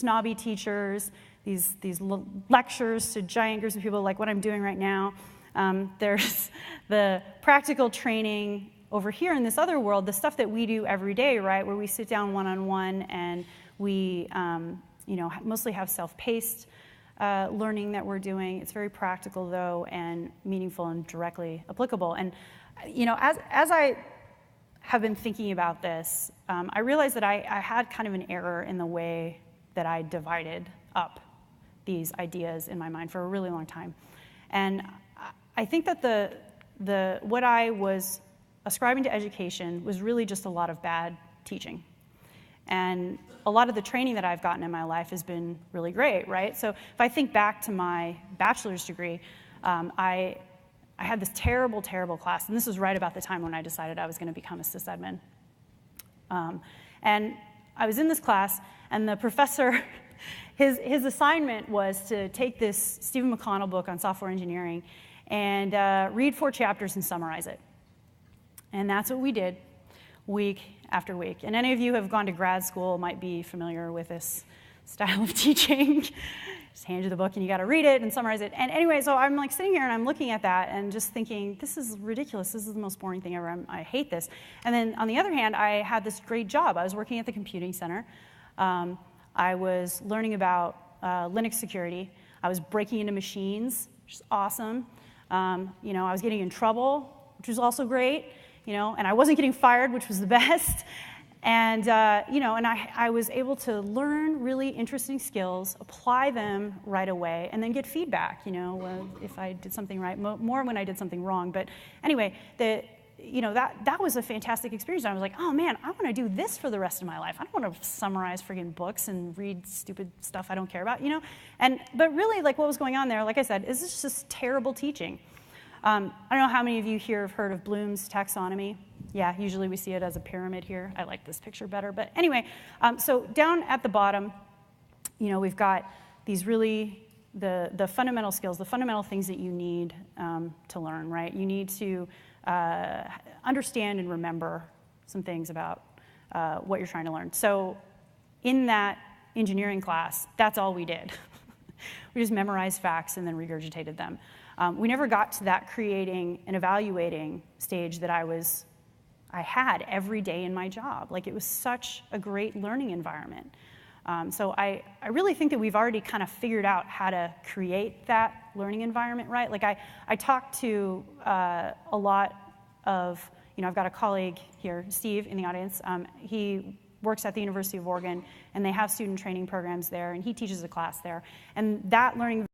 snobby teachers, these lectures to giant groups of people like what I'm doing right now. There's the practical training over here in this other world, the stuff that we do every day, right, where we sit down one-on-one and we mostly have self-paced learning that we're doing. It's very practical, though, and meaningful and directly applicable. And as I have been thinking about this, I realized that I had kind of an error in the way that I divided up these ideas in my mind for a really long time. And I think that what I was ascribing to education was really just a lot of bad teaching. And a lot of the training that I've gotten in my life has been really great, right? So if I think back to my bachelor's degree, I had this terrible, terrible class, and this was right about the time when I decided I was going to become a sysadmin. And I was in this class, and the professor, his assignment was to take this Stephen McConnell book on software engineering and read 4 chapters and summarize it. And that's what we did week after week. And any of you who have gone to grad school might be familiar with this style of teaching. Just hand you the book and you got to read it and summarize it. And anyway, so I'm like sitting here and I'm looking at that and just thinking, this is ridiculous. This is the most boring thing ever. I hate this. And then on the other hand, I had this great job. I was working at the computing center. I was learning about Linux security. I was breaking into machines, which is awesome. I was getting in trouble, which was also great. And I wasn't getting fired, which was the best. And, I was able to learn really interesting skills, apply them right away, and then get feedback, if I did something right, more when I did something wrong. But anyway, that was a fantastic experience. I was like, oh man, I want to do this for the rest of my life. I don't want to summarize friggin' books and read stupid stuff I don't care about, But really, like what was going on there, like I said, is just terrible teaching. I don't know how many of you here have heard of Bloom's taxonomy. Yeah, usually we see it as a pyramid here. I like this picture better. But anyway, so down at the bottom, we've got these really, the fundamental skills, the fundamental things that you need to learn, right? You need to understand and remember some things about what you're trying to learn. So in that engineering class, that's all we did. We just memorized facts and then regurgitated them. We never got to that creating and evaluating stage that I had every day in my job. Like, it was such a great learning environment. So I really think that we've already kind of figured out how to create that learning environment, right? Like, I talked to a lot of, I've got a colleague here, Steve, in the audience. He works at the University of Oregon, and they have student training programs there, and he teaches a class there. And that learning